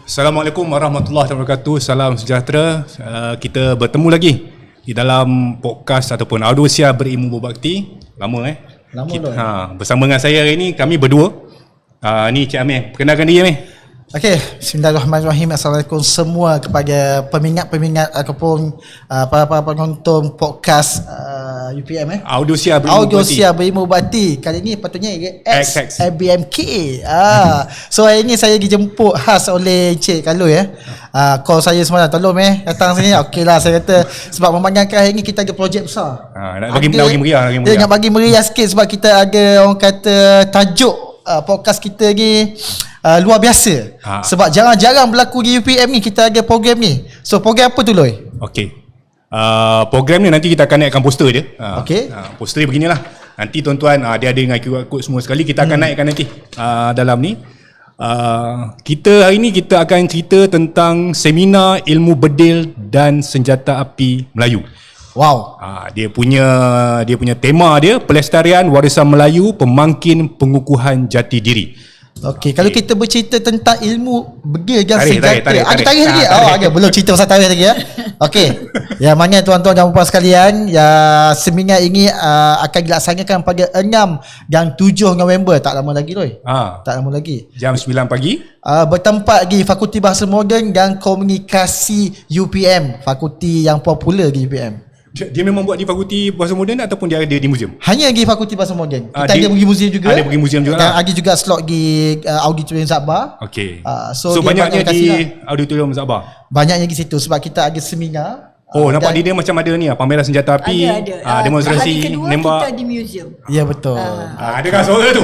Assalamualaikum warahmatullahi wabarakatuh. Salam sejahtera. Kita bertemu lagi di dalam podcast ataupun Audiosia Berilmu Berbakti. Lama Lama kita, bersama dengan saya hari ini kami berdua. Ni Cik Amir. Perkenalkan diri Amir. Okey, bismillahirrahmanirrahim. Assalamualaikum semua kepada peminat-peminat ataupun para penonton podcast UPM Audiosia Berilmu Berbakti. Audiosia Berilmu Berbakti. Kali ni patutnya XX. ABMK. So hari ni saya dijemput khas oleh Encik Kalu ya. Call saya semalam, tolong datang sini. Okeylah, saya kata sebab memandangkan hari ni kita ada projek besar. Nak bagi meriah. Nak bagi meriah sikit sebab kita ada orang kata tajuk podcast kita ni luar biasa. Sebab jarang-jarang berlaku di UPM ni kita ada program ni. So program apa tu Loy? Okey. Program ni nanti kita akan naikkan poster dia. Okey. Poster dia beginilah. Nanti tuan-tuan dia ada dengan QR code semua sekali kita akan naikkan nanti dalam ni. Kita hari ni kita akan cerita tentang seminar ilmu bedil dan senjata api Melayu. Wow. Dia punya tema dia pelestarian warisan Melayu, pemangkin pengukuhan jati diri. Okey, kalau kita bercerita tentang ilmu bedil dan Tarik senjata. lagi. Lagi. Okay, belum cerita pasal tarikh lagi ya. Okey. Yang mana tuan-tuan dan puan sekalian, seminar ini akan dilaksanakan pada 6 dan 7 November, tak lama lagi Loy. Tak lama lagi. Jam 9 pagi. Bertempat di Fakulti Bahasa Moden dan Komunikasi UPM, fakulti yang popular di UPM. Dia memang buat di Fakulti Bahasa Moden ataupun dia ada di museum? Hanya di Fakulti Bahasa Moden. Kita ada pergi museum juga. Ada pergi museum juga. Dan ada juga slot di Auditorium Sabah. Okey. So banyaknya di Auditorium Sabah. Banyaknya di situ sebab kita ada seminar. Nampak dia macam ada ni pameran senjata api. Ada. Demonstrasi hari kedua nembak. kita di museum. Ya betul. Dengar suara tu.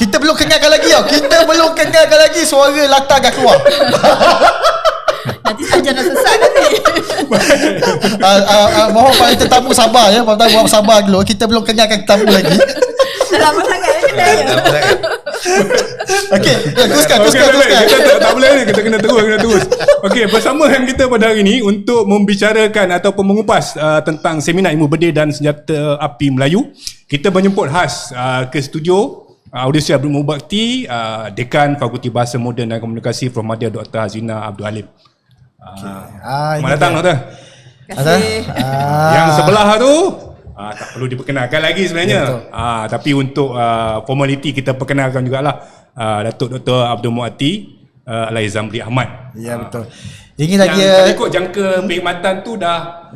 Kita belum kenalkan lagi tau. Kita belum kenalkan lagi suara latar dah keluar. Nanti saja nak sesat nanti. Mohon para tetamu sabar ya. Para tetamu sabar dulu. Kita belum kenalkan tetamu lagi. Lama sangat kedai. Okey, teruskan. Kita tak boleh ni, kita kena terus. Okey, bersama dengan kita pada hari ini untuk membicarakan ataupun mengupas tentang seminar ilmu bedil dan senjata api Melayu, kita menjemput khas ke studio Audiosia Berilmu Berbakti, Dekan Fakulti Bahasa Moden dan Komunikasi Prof. Madya Dr. Hazina Abdul Halim. Selamat datang Doktor. Terima kasih. Yang sebelah tu tak perlu diperkenalkan lagi sebenarnya. Tapi untuk formaliti kita perkenalkan jugalah Datuk Dr. Abdul Muati Alai Zamri Ahmad. Ya betul. Ini lagi kalau ikut jangka perkhidmatan tu dah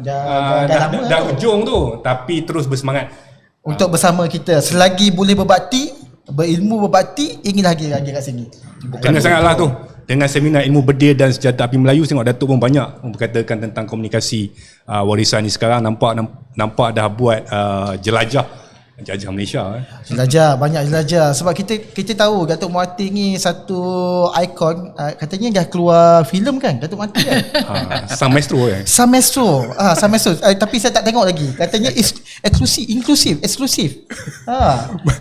ujung tu, tapi terus bersemangat untuk bersama kita selagi boleh berbakti, berilmu berbakti, ingin lagi kat sini. Kena sangatlah tu. Dengan seminar ilmu bedil dan senjata api Melayu, tengok Datuk pun banyak berkatakan tentang komunikasi warisan ni sekarang. Nampak dah buat jelajah Malaysia. Banyak jelajah. Sebab kita tahu Datuk Muati ni satu ikon. Katanya dah keluar filem kan Datuk Muati kan? Sang Maestro kan? Sang Maestro. Tapi saya tak tengok lagi. Katanya eksklusif.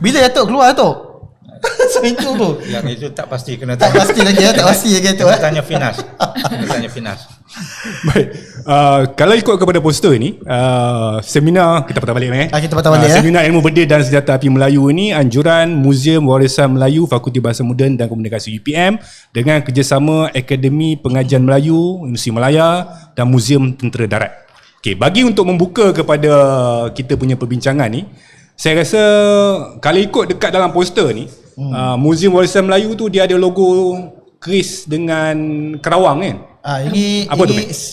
Bila Datuk keluar Datuk? Itu tu. Yang itu tak pasti kena tak pasti lagi tu. Tanya Finas. Baik. Kalau ikut kepada poster ni, seminar kita patah balik kita patah balik seminar ilmu bedil dan senjata api Melayu ni anjuran Muzium Warisan Melayu Fakulti Bahasa Moden dan Komunikasi UPM dengan kerjasama Akademi Pengajian Melayu Universiti Malaya dan Muzium Tentera Darat. Okey, bagi untuk membuka kepada kita punya perbincangan ni, saya rasa kalau ikut dekat dalam poster ni, Muzium Warisan Melayu tu dia ada logo keris dengan kerawang kan?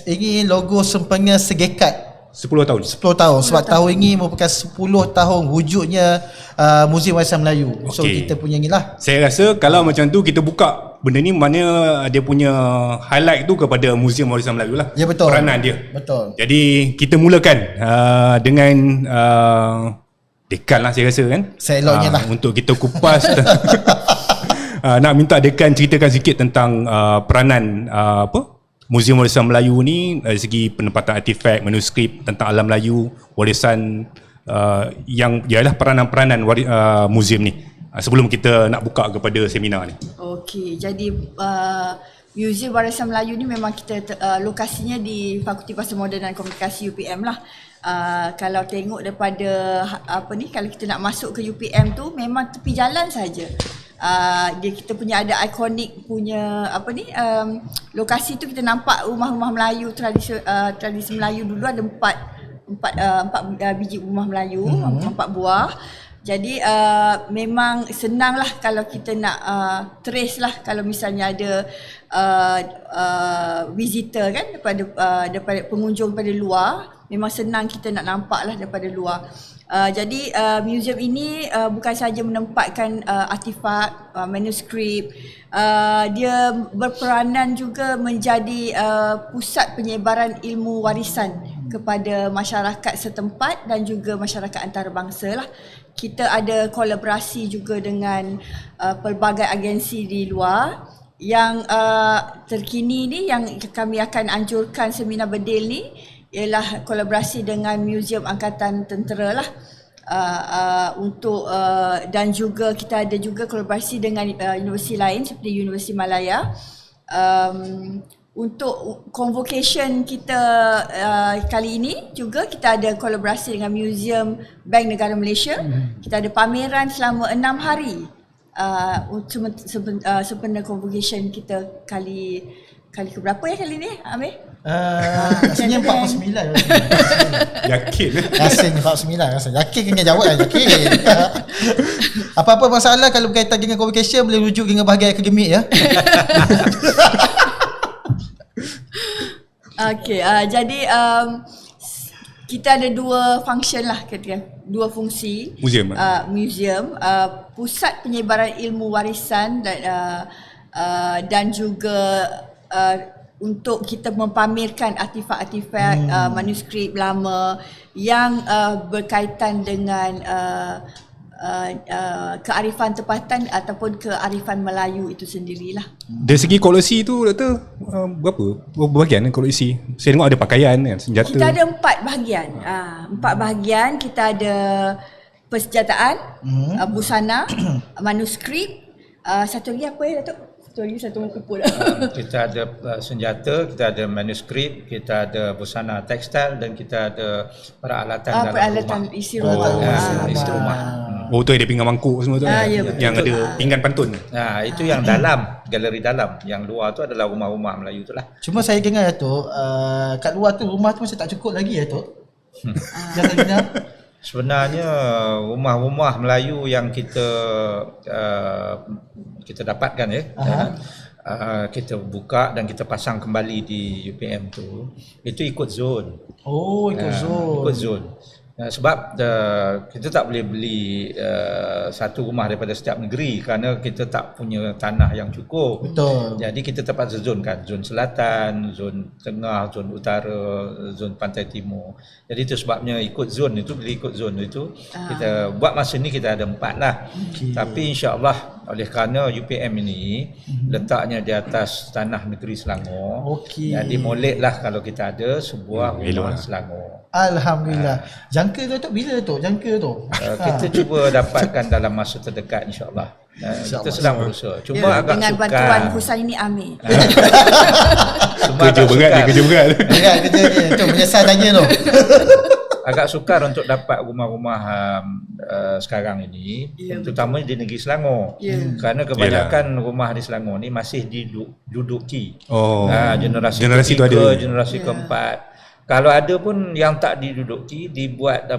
Ini logo sempena segekat 10 tahun. 10 tahun. Sebab tahun ini merupakan 10 tahun wujudnya Muzium Warisan Melayu. So kita punya inilah. Saya rasa kalau macam tu kita buka benda ni, mana dia punya highlight tu kepada Muzium Warisan Melayu lah. Ya betul. Peranan dia. Betul. Jadi kita mulakan dengan Dekan lah saya rasa kan. Seloknya lah. Untuk kita kupas. Nak minta Dekan ceritakan sikit tentang peranan Muzium Warisan Melayu ni dari segi penempatan artifak, manuskrip tentang alam Melayu, warisan yang ialah peranan-peranan muzium ni. Sebelum kita nak buka kepada seminar ni. Okey, jadi Muzium Warisan Melayu ni memang kita lokasinya di Fakulti Bahasa Moden dan Komunikasi UPM lah. Kalau tengok daripada kalau kita nak masuk ke UPM tu memang tepi jalan saja. kita punya ada ikonik punya lokasi tu kita nampak rumah-rumah Melayu tradisi Melayu dulu ada empat biji rumah Melayu, 4 buah. Jadi memang senanglah kalau kita nak trace lah kalau misalnya ada visitor kan daripada pengunjung pada luar, memang senang kita nak nampak lah daripada luar. Jadi museum ini bukan sahaja menempatkan artifak, manuskrip, dia berperanan juga menjadi pusat penyebaran ilmu warisan kepada masyarakat setempat dan juga masyarakat antarabangsa lah. Kita ada kolaborasi juga dengan pelbagai agensi di luar. Yang terkini ni yang kami akan anjurkan seminar berdil ni ialah kolaborasi dengan Museum Angkatan Tentera lah, untuk dan juga kita ada juga kolaborasi dengan universiti lain seperti Universiti Malaya. Untuk convocation kita kali ini juga kita ada kolaborasi dengan Museum Bank Negara Malaysia. Kita ada pameran selama 6 hari sempena convocation kita kali ke berapa ya kali ni, Amir? Rasanya 49. Yakin? Rasanya 49. Yakin kena jawab lah, yakin. Apa-apa masalah kalau berkaitan dengan convocation boleh rujuk dengan bahagian akademik ya. Okey, jadi kita ada 2 function lah, dua fungsi. Museum, pusat penyebaran ilmu warisan dan juga untuk kita mempamerkan artifak-artifak manuskrip lama yang berkaitan dengan kearifan tempatan ataupun kearifan Melayu itu sendirilah. Dari segi koleksi tu Doktor, berapa bahagian koleksi? Saya tengok ada pakaian kan, senjata. Kita ada 4 bahagian. 4 bahagian. Kita ada persenjataan, busana, manuskrip, satu lagi apa ya Datuk? Satu lupa dah. Kita ada senjata, kita ada manuskrip, kita ada busana tekstil dan kita ada peralatan dalam peralatan rumah. isi rumah. Isi rumah. Oh tu ada pinggan mangkuk semua tu Ya, yang betul. ada pinggan pantun. Itu yang dalam, galeri dalam. Yang luar tu adalah rumah-rumah Melayu tu lah. Cuma saya dengar Datuk, kat luar tu rumah tu masih tak cukup lagi Datuk. Jangan Sebenarnya rumah-rumah Melayu yang kita dapatkan kita buka dan kita pasang kembali di UPM tu, itu ikut zon. Oh, ikut zon. Ikut zon. Sebab kita tak boleh beli satu rumah daripada setiap negeri kerana kita tak punya tanah yang cukup. Betul. Jadi kita terpaksa zonkan, zon selatan, zon tengah, zon utara, zon pantai timur. Jadi itu sebabnya ikut zon itu, bila ikut zon itu kita buat masa ni kita ada 4 lah. Tapi insya-Allah oleh kerana UPM ini letaknya di atas tanah negeri Selangor. Jadi moleklah kalau kita ada sebuah rumah Selangor. Alhamdulillah. Jangka tu bila tu? Jangka tu. Kita cuba dapatkan dalam masa terdekat insya-Allah. Kita sedang berusaha. Cuma agak dengan sukar. bantuan Husaini Amir. Kerja berat dia, kerja berat. Kerja ni. Tu menyesal tanya tu. Agak sukar untuk dapat rumah-rumah sekarang ini, terutama di negeri Selangor. Kerana kebanyakan rumah di Selangor ni masih diduduki. Generasi tu ketiga, ada. generasi keempat. Kalau ada pun yang tak diduduki dibuat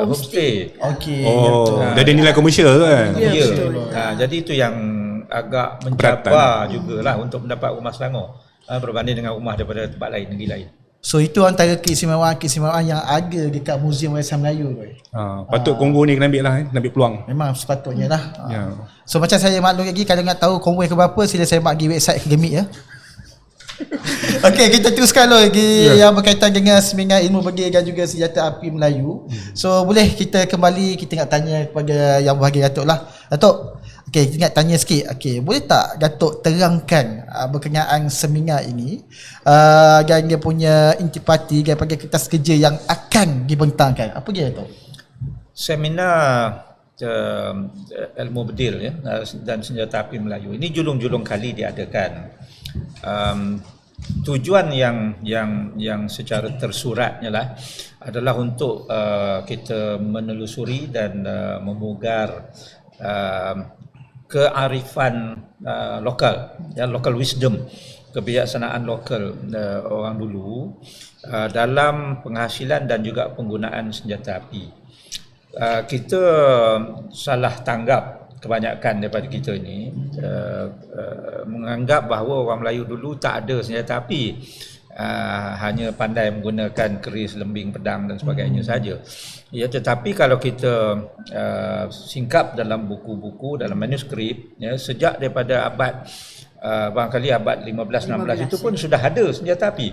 homestay. Dah ada nilai komersial tu kan. Ya. Jadi itu yang agak mencabar jugalah untuk mendapat rumah Selangor berbanding dengan rumah daripada tempat lain, negeri lain. So itu antara keistimewaan yang ada dekat Museum Warisan Melayu. Patut Kongo ni kena ambil lah, ambil peluang. Memang sepatutnya lah. So macam saya maklum lagi, kalau nak tahu konvoi ke berapa, sila saya pergi website akademik ya. Okey, kita teruskan lagi yang berkaitan dengan seminar ilmu bagi dan juga senjata api Melayu. So boleh kita kembali, kita nak tanya kepada yang berbahagia Datuk lah. Datuk, okey, kita nak tanya sikit. Okey, boleh tak Datuk terangkan berkenaan seminar ini dan dia punya intipati daripada kertas kerja yang akan dibentangkan. Apa dia Datuk? Seminar ilmu bedil dan senjata api Melayu ini julung-julung kali diadakan. Tujuan yang secara tersuratnya lah adalah untuk kita menelusuri dan memugar kearifan lokal, ya, local wisdom, kebijaksanaan lokal orang dulu dalam penghasilan dan juga penggunaan senjata api. Kita salah tanggap, kebanyakan daripada kita ini menganggap bahawa orang Melayu dulu tak ada senjata api, hanya pandai menggunakan keris, lembing, pedang dan sebagainya saja. Ya, tetapi kalau kita singkap dalam buku-buku, dalam manuskrip, ya, sejak daripada abad barangkali abad 15-16 itu pun sudah ada senjata api.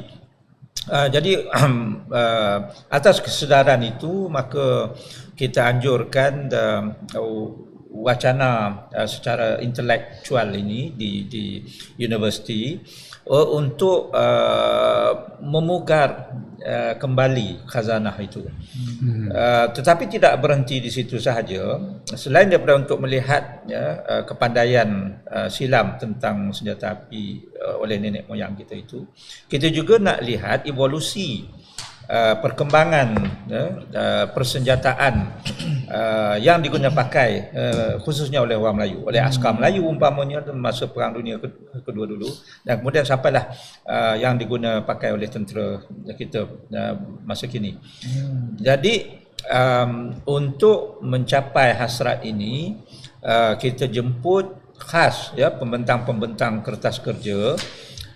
Jadi atas kesedaran itu, maka kita anjurkan wacana secara intelektual ini di universiti untuk memugar kembali khazanah itu. Tetapi tidak berhenti di situ sahaja. Selain daripada untuk melihat, ya, kepandaian silam tentang senjata api oleh nenek moyang kita itu, kita juga nak lihat evolusi perkembangan persenjataan yang digunakan pakai khususnya oleh orang Melayu, oleh askar Melayu umpamanya masa Perang Dunia Kedua dulu, dan kemudian sampailah yang digunakan pakai oleh tentera kita masa kini. Jadi untuk mencapai hasrat ini, kita jemput khas, ya, pembentang-pembentang kertas kerja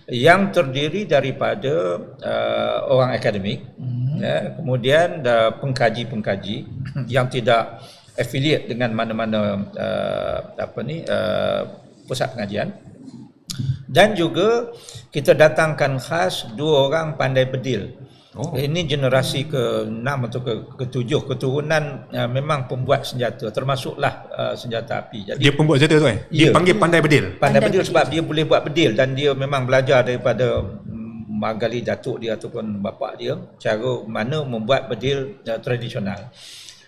yang terdiri daripada orang akademik, ya, kemudian pengkaji-pengkaji yang tidak affiliate dengan mana-mana pusat pengajian, dan juga kita datangkan khas 2 orang pandai bedil. Ini generasi ke-6 atau ke-7 keturunan memang pembuat senjata, termasuklah senjata api. Jadi dia pembuat senjata tu kan? Dia panggil pandai bedil. Pandai bedil sebab dia boleh buat bedil, dan dia memang belajar daripada magali datuk dia ataupun bapa dia cara mana membuat bedil tradisional.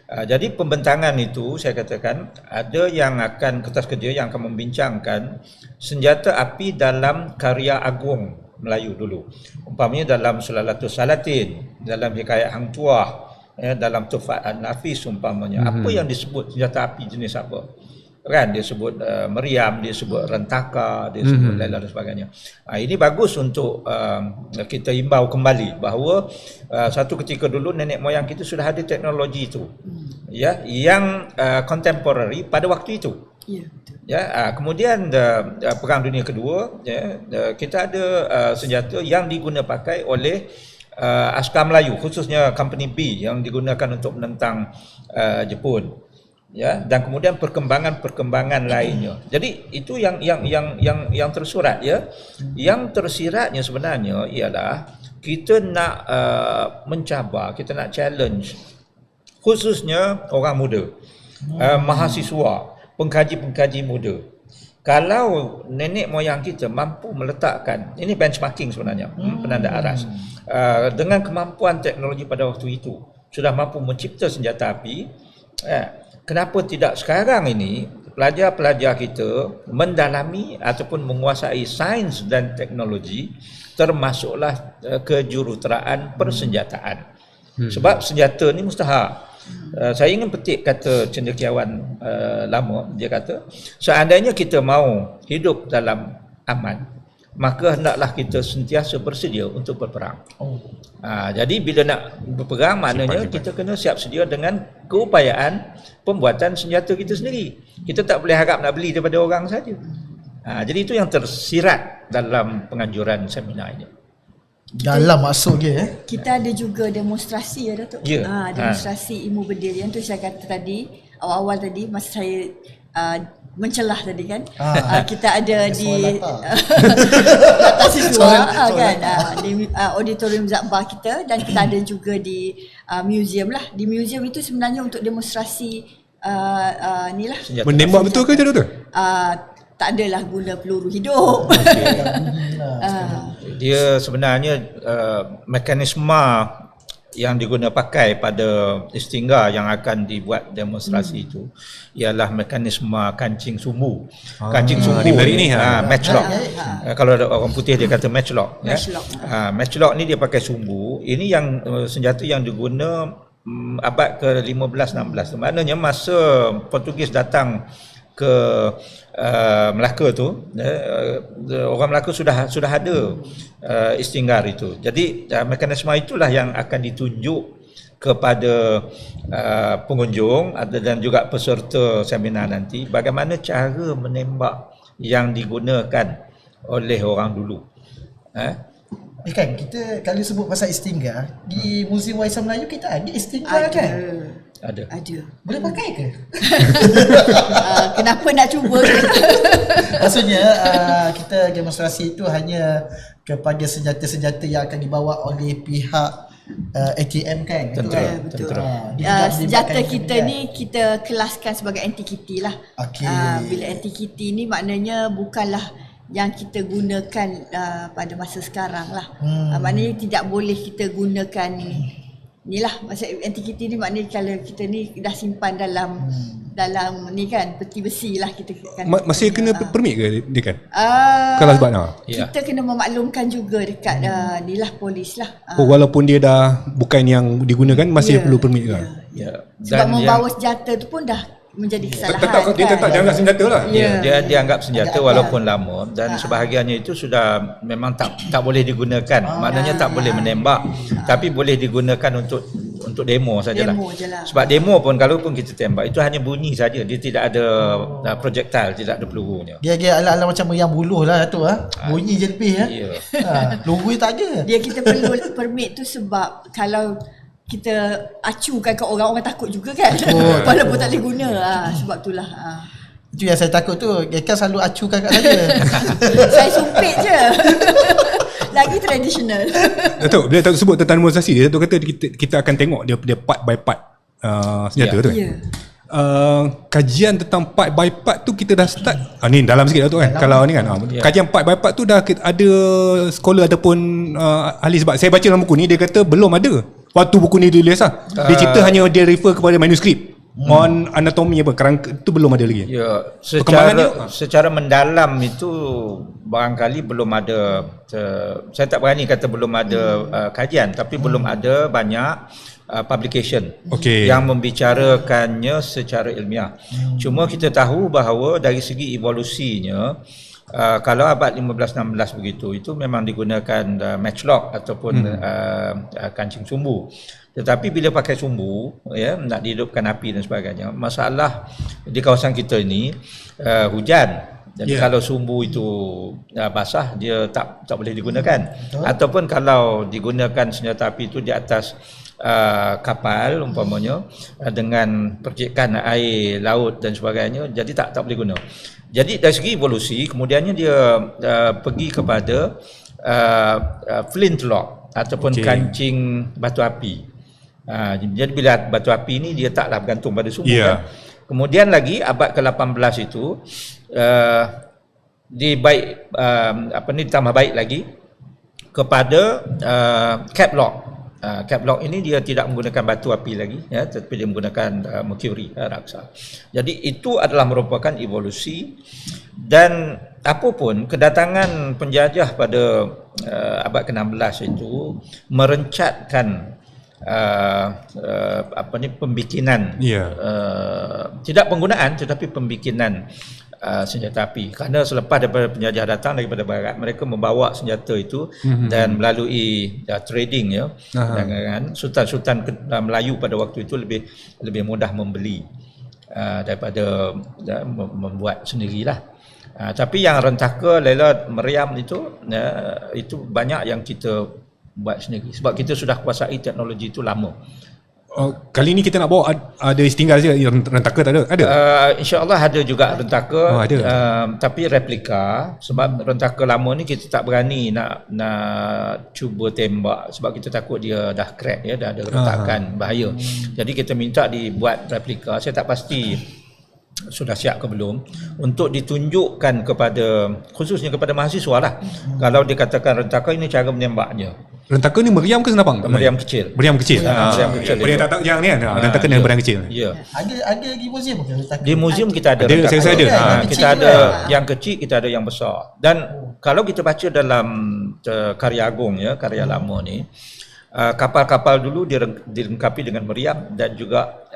Jadi pembentangan itu, saya katakan ada yang akan kertas kerja yang akan membincangkan senjata api dalam karya agung Melayu dulu. Umpamanya dalam Sulalatul Salatin, dalam Hikayat Hang Tuah, ya, dalam Tufat An-Nafis umpamanya. Apa yang disebut senjata api jenis apa? Kan dia sebut meriam, dia sebut rentaka, dia sebut lain dan sebagainya. Ini bagus untuk kita imbau kembali bahawa satu ketika dulu nenek moyang kita sudah ada teknologi itu, ya, yang contemporary pada waktu itu. Ya, kemudian Perang Dunia Kedua, ya, kita ada senjata yang digunakan pakai oleh askar Melayu, khususnya Company B yang digunakan untuk menentang Jepun. Ya, dan kemudian perkembangan lainnya. Jadi itu yang tersurat, ya. Yang tersiratnya sebenarnya ialah kita nak mencabar, kita nak challenge khususnya orang muda, mahasiswa, pengkaji-pengkaji muda. Kalau nenek moyang kita mampu meletakkan, ini benchmarking sebenarnya, penanda aras, dengan kemampuan teknologi pada waktu itu sudah mampu mencipta senjata api, kenapa tidak sekarang ini pelajar-pelajar kita mendalami ataupun menguasai sains dan teknologi, termasuklah kejuruteraan persenjataan. Sebab senjata ni mustahak. Saya ingin petik kata cendekiawan lama, dia kata seandainya kita mau hidup dalam aman, maka hendaklah kita sentiasa bersedia untuk berperang. Jadi bila nak berperang, maknanya kita kena siap sedia dengan keupayaan pembuatan senjata kita sendiri. Kita tak boleh harap nak beli daripada orang saja. Jadi itu yang tersirat dalam penganjuran seminar ini. Dalam masuk dia. Kita ada juga demonstrasi, ya Datuk. Demonstrasi ilmu bedil. Yang tu saya kata tadi, awal-awal tadi masa saya mencelah tadi kan, kita ada di atas siswa kan, di auditorium Zakbar kita, dan kita ada juga di museum lah. Di museum itu sebenarnya untuk demonstrasi ni lah. Menembak betul ke macam tu? Tak adalah guna peluru hidup. Dia sebenarnya mekanisme yang digunakan pakai pada istingga yang akan dibuat demonstrasi itu ialah mekanisme kancing sumbu. Kancing sumbu ni matchlock. Kalau orang putih dia kata matchlock. Matchlock ni dia pakai sumbu. Ini yang senjata yang digunakan abad ke-15-16. Maknanya masa Portugis datang ke Melaka tu, orang Melaka sudah ada istinggar itu. Jadi mekanisme itulah yang akan ditunjuk kepada pengunjung dan juga peserta seminar nanti, bagaimana cara menembak yang digunakan oleh orang dulu. Kan kita kalau sebut pasal istinggar di Muzium Warisan Melayu, kita ada istinggar kan? Ada. Boleh pakai ke? Kenapa nak cuba? Maksudnya kita demonstrasi itu hanya kepada senjata-senjata yang akan dibawa oleh pihak ATM kan? Tentera. Betul. Dia Senjata tidak kita melibatkan ni kita kelaskan sebagai anti-kitty lah. Okey. Bila anti-kitty ni maknanya bukanlah yang kita gunakan pada masa sekarang lah. Maknanya tidak boleh kita gunakan inilah, maksud anti-kitty ni maknanya kalau kita ni dah simpan dalam ni kan, peti besi lah kita kan. Masih kena permit ke dia kan? Kalau sebab nak? kita kena memaklumkan juga dekat ni lah, polis lah. Walaupun dia dah bukan yang digunakan, masih perlu permit ke? Sebab membawa senjata tu pun dah menjadi kesalahan. Dia tetap dianggap senjata lah. Dia dianggap senjata walaupun lama, dan sebahagiannya itu sudah memang tak boleh digunakan. Maknanya tak boleh menembak, tapi boleh digunakan untuk demo sajalah. Sebab demo pun kalau pun kita tembak itu hanya bunyi saja, dia tidak ada projektil, tidak ada pelurunya. Dia ala-ala macam meriam buluh lah tu bunyi je lebih peluru tak ada. Dia kita perlu permit tu sebab kalau kita acukan ke orang takut juga kan. Walaupun tak boleh guna sebab itulah. Itu yang saya takut tu, dia kan selalu acukan kat saya. Saya sumpit je. Lagi tradisional. Datuk, bila Datuk sebut tentang demonstrasi, Datuk kata kita akan tengok dia part by part senjata tu kan? Kajian tentang part by part tu kita dah start ni dalam sikit Datuk kan? Kalau ni kan kajian part by part tu dah ada scholar ataupun ahli, sebab saya baca dalam buku ni dia kata belum ada waktu buku ni ditulis lah. Dia cerita hanya dia refer kepada manuskrip on anatomi apa, kerangka itu belum ada lagi. Secara mendalam itu barangkali belum ada, saya tak berani kata belum ada kajian, tapi belum ada banyak publication yang membicarakannya secara ilmiah. Cuma kita tahu bahawa dari segi evolusinya, kalau abad 15-16 begitu, itu memang digunakan matchlock ataupun kancing sumbu. Tetapi bila pakai sumbu, nak dihidupkan api dan sebagainya, masalah di kawasan kita ini hujan. Jadi kalau sumbu itu basah, dia tak boleh digunakan. Ataupun kalau digunakan senjata api itu di atas kapal umpamanya dengan percikan air laut dan sebagainya, jadi tak boleh guna. Jadi dari segi evolusi, kemudiannya dia pergi kepada flintlock ataupun kancing batu api. Jadi bila batu api ni dia taklah bergantung pada sumbu kan. Kemudian lagi abad ke-18 itu ditambah baik lagi kepada cap lock. Cap lock ini dia tidak menggunakan batu api lagi, tetapi dia menggunakan mercury raksa. Jadi itu adalah merupakan evolusi, dan apapun kedatangan penjajah pada abad ke-16 itu merencatkan pembikinan, tidak penggunaan tetapi pembikinan senjata api. Kerana selepas daripada penjajah datang daripada barat, mereka membawa senjata itu dan melalui trading dengan sultan-sultan Melayu pada waktu itu lebih mudah membeli daripada membuat sendirilah. Tapi yang rentaka, lela, meriam itu banyak yang kita buat sendiri sebab kita sudah kuasai teknologi itu lama. Kali ni kita nak bawa ada istinggar je, rentaka tak ada? Ada? InsyaAllah ada juga rentaka, ada. Tapi replika, sebab rentaka lama ni kita tak berani nak cuba tembak sebab kita takut dia dah crack, dah ada retakan, bahaya. Jadi kita minta dibuat replika. Saya tak pasti sudah siap ke belum untuk ditunjukkan kepada, khususnya kepada mahasiswa lah. Kalau dikatakan rentaka, ini cara menembaknya. Rentaka ni meriam ke senapang? Meriam kecil. Meriam kecil. Meriam kecil. Meriam tak yang ni kan. Rentaka ni meriam kecil. Ya. Ada di muzium ke rentaka? Di muzium kita ada. Saya ada. Kita ada yang kecil, kita ada yang besar. Dan kalau kita baca dalam karya agung, karya lama ni, kapal-kapal dulu dilengkapi dengan meriam dan juga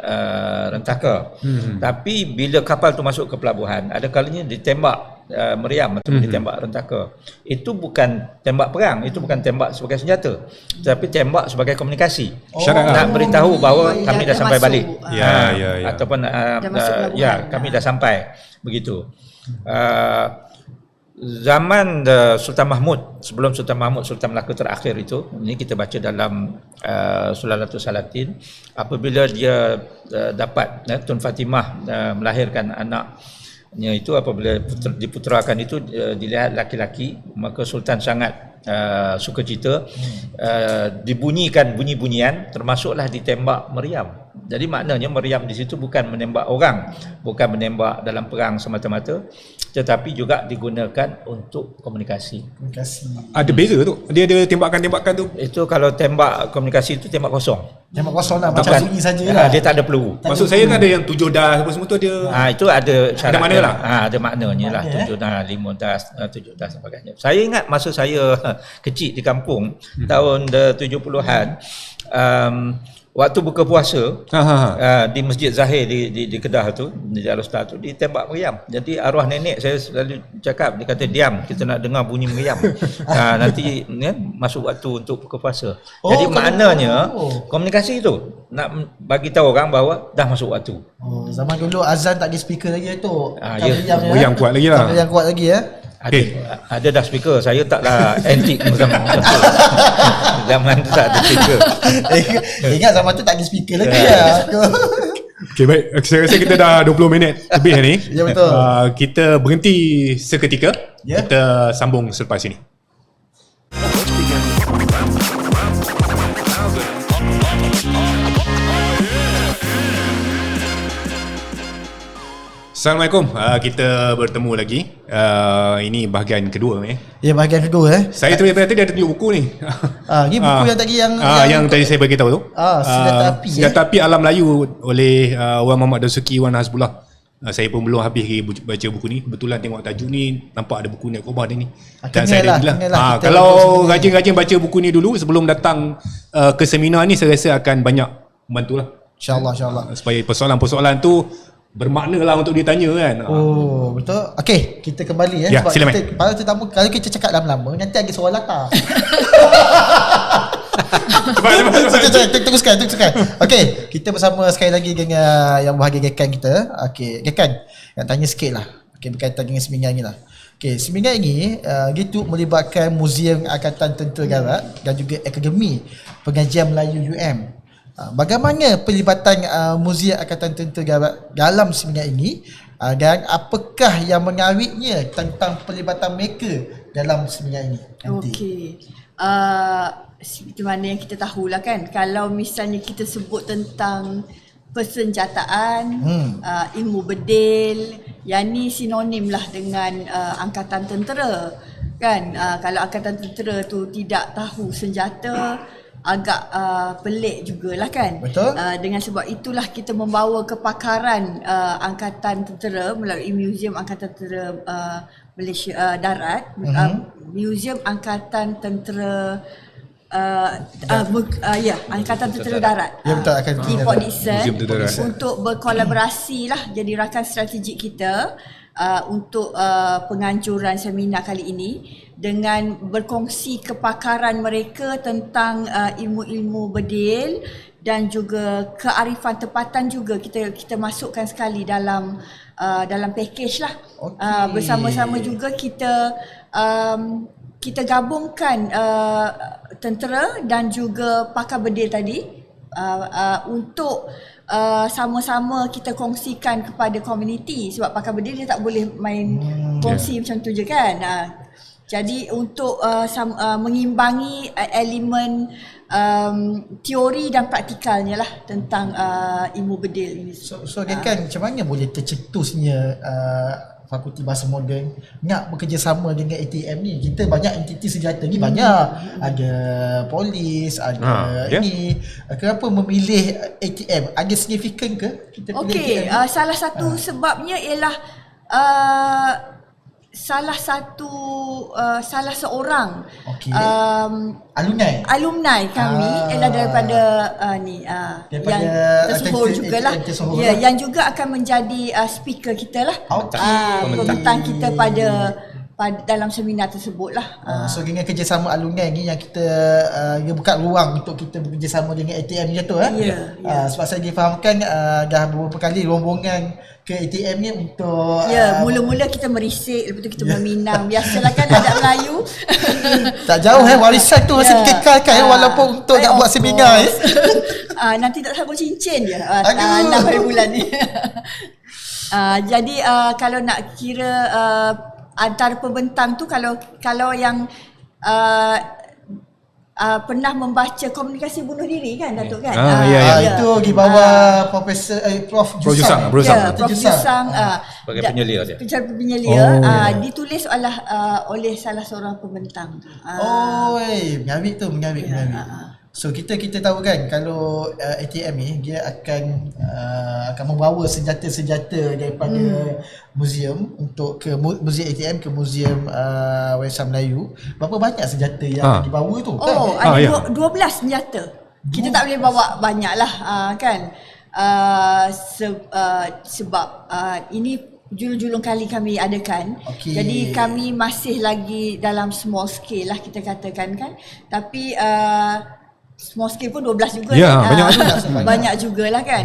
rentaka. Tapi bila kapal tu masuk ke pelabuhan, ada kalanya ditembak meriam atau ditembak rentaka. Itu bukan tembak perang, itu bukan tembak sebagai senjata, tapi tembak sebagai komunikasi. Nak beritahu bahawa kami dah sampai balik. Ataupun kami dah sampai, begitu. Zaman Sultan Mahmud, sebelum Sultan Mahmud, Sultan Melaka terakhir itu, ini kita baca dalam Sulalatul Salatin, apabila dia dapat Tun Fatimah melahirkan anaknya itu, apabila diputerakan itu dilihat laki-laki, maka Sultan sangat sukacita, dibunyikan bunyi-bunyian, termasuklah ditembak meriam. Jadi maknanya meriam di situ bukan menembak orang, bukan menembak dalam perang semata-mata, tetapi juga digunakan untuk komunikasi. Ada beza tu? Dia ada tembakan-tembakan tu? Itu kalau tembak komunikasi itu tembak kosong. Tembak kosong lah, macam bunyi sajalah. Dia tak ada peluru. Maksud saya kan ada yang 7 dah apa semua tu ada. Itu ada syarat. Ada makna lah. Ada maknanya lah. 7 dah, 5 dah, 7 dah sebagainya. Saya ingat masa saya kecil di kampung tahun 70-an, waktu buka puasa di Masjid Zahir di Kedah tu, di Al-Ustaz tu, ditembak meriam. Jadi arwah nenek saya selalu cakap, dia kata diam, kita nak dengar bunyi meriam. Nanti masuk waktu untuk buka puasa. Jadi maknanya komunikasi tu nak bagi tahu orang bahawa dah masuk waktu. Zaman dulu azan tak ada speaker lagi tu. Meriam kuat lagi lah. Yang kuat lagi ya. Ada dah speaker. Saya taklah antik zaman tu. Zaman tu tak ada speaker. Ingat zaman tu tak ada speaker lagi ya. Okay, baik. Saya rasa kita dah 20 minit lebih ni. Ya, betul. Kita berhenti seketika. Ya. Kita sambung selepas ini. Assalamualaikum. Kita bertemu lagi. Ini bahagian kedua Ya, bahagian kedua Saya tadi ada tunjuk buku ni. Ni buku yang tadi yang tadi saya bagi tahu tu. Senjata Api. Senjata Api Alam Melayu oleh Wan Muhammad Dasuki Wan Hasbullah. Saya pun belum habis baca buku ni. Kebetulan tengok tajuk ni, nampak ada buku ni kat bawah dia ni. Dan saya dah bilang, kalau rajin-rajin baca buku ni dulu sebelum datang ke seminar ni, saya rasa akan banyak membantulah. InsyaAllah. Supaya persoalan-persoalan tu bermakna lah untuk ditanya kan. Betul. Okey, kita kembali Ya, sebab sila pada tetamu, kalau kita cakap lama-lama nanti ada soal latar. Teruskan. Okey, kita bersama sekali lagi dengan yang bahagia Gekan kita. Okey, Gekan, nak tanya sikit lah. Okey, berkaitan dengan seminar ni lah. Okey, seminar ini gitu melibatkan Muzium Angkatan Tentera Darat dan juga Akademi Pengajian Melayu UM. Bagaimana pelibatan Muzium Angkatan Tentera Darat dalam seminar ini, dan apakah yang mengawitnya tentang pelibatan mereka dalam seminar ini nanti? Okey. Seperti mana yang kita tahulah kan, kalau misalnya kita sebut tentang persenjataan, ilmu bedil, yang ni sinonim lah dengan angkatan tentera kan. Kalau angkatan tentera tu tidak tahu senjata, agak pelik jugalah kan. Betul. Dengan sebab itulah kita membawa kepakaran angkatan tentera melalui Muzium Angkatan Tentera Malaysia Darat, Muzium Angkatan Tentera Angkatan Tentera Darat, Ya, betul, Angkatan di Tentera Port Darat. Dickson, untuk berkolaborasi lah, jadi rakan strategik kita untuk penganjuran seminar kali ini, dengan berkongsi kepakaran mereka tentang ilmu-ilmu bedil dan juga kearifan tempatan juga kita masukkan sekali dalam package lah. Bersama-sama juga kita gabungkan tentera dan juga pakar bedil tadi untuk sama-sama kita kongsikan kepada komuniti, sebab pakar bedil dia tak boleh main kongsi macam tu je kan. Jadi untuk mengimbangi elemen teori dan praktikalnya lah tentang ilmu bedil ini. So kan macam mana boleh tercetusnya Fakulti Bahasa Moden nak bekerjasama dengan ATM ni? Kita banyak entiti senjata ni, banyak ada polis, ada ini. Kenapa memilih ATM? Ada signifikan ke kita pilih ATM? Salah satu sebabnya ialah salah seorang alumni kami ialah daripada yang tersohor jugalah, yang juga akan menjadi speaker kita lah, pembentang kita pada dalam seminar tersebut lah. So dengan kerjasama alumni ni yang kita buka ruang untuk kita bekerjasama dengan ATM ni tu sebab saya difahamkan dah beberapa kali rombongan ke ATM ni untuk mula-mula kita merisik, lepas tu kita meminang. Biasalah kan adat Melayu. Tak jauh warisan tu masih dikekalkan walaupun untuk nak buat seminar nanti tak sanggup cincin je 6 hari bulan ni. Jadi kalau nak kira antara pembentang tu, kalau yang pernah membaca Komunikasi Bunuh Diri kan Datuk kan? Itu di bawah Prof Jusang. Prof Jusang sebagai penyelia dia. Ditulis oleh salah seorang pembentang. Menyabit. So kita tahu kan kalau ATM ni dia akan membawa senjata-senjata daripada muzium untuk ke muzium ATM ke muzium Warisan Melayu. Berapa banyak senjata yang dibawa tu kan? Ada 12 senjata. Kita tak boleh bawa banyak lah kan. Sebab ini julung-julung kali kami adakan. Jadi kami masih lagi dalam small scale lah kita katakan kan. Tapi small scale pun 12 juga banyak jugalah kan.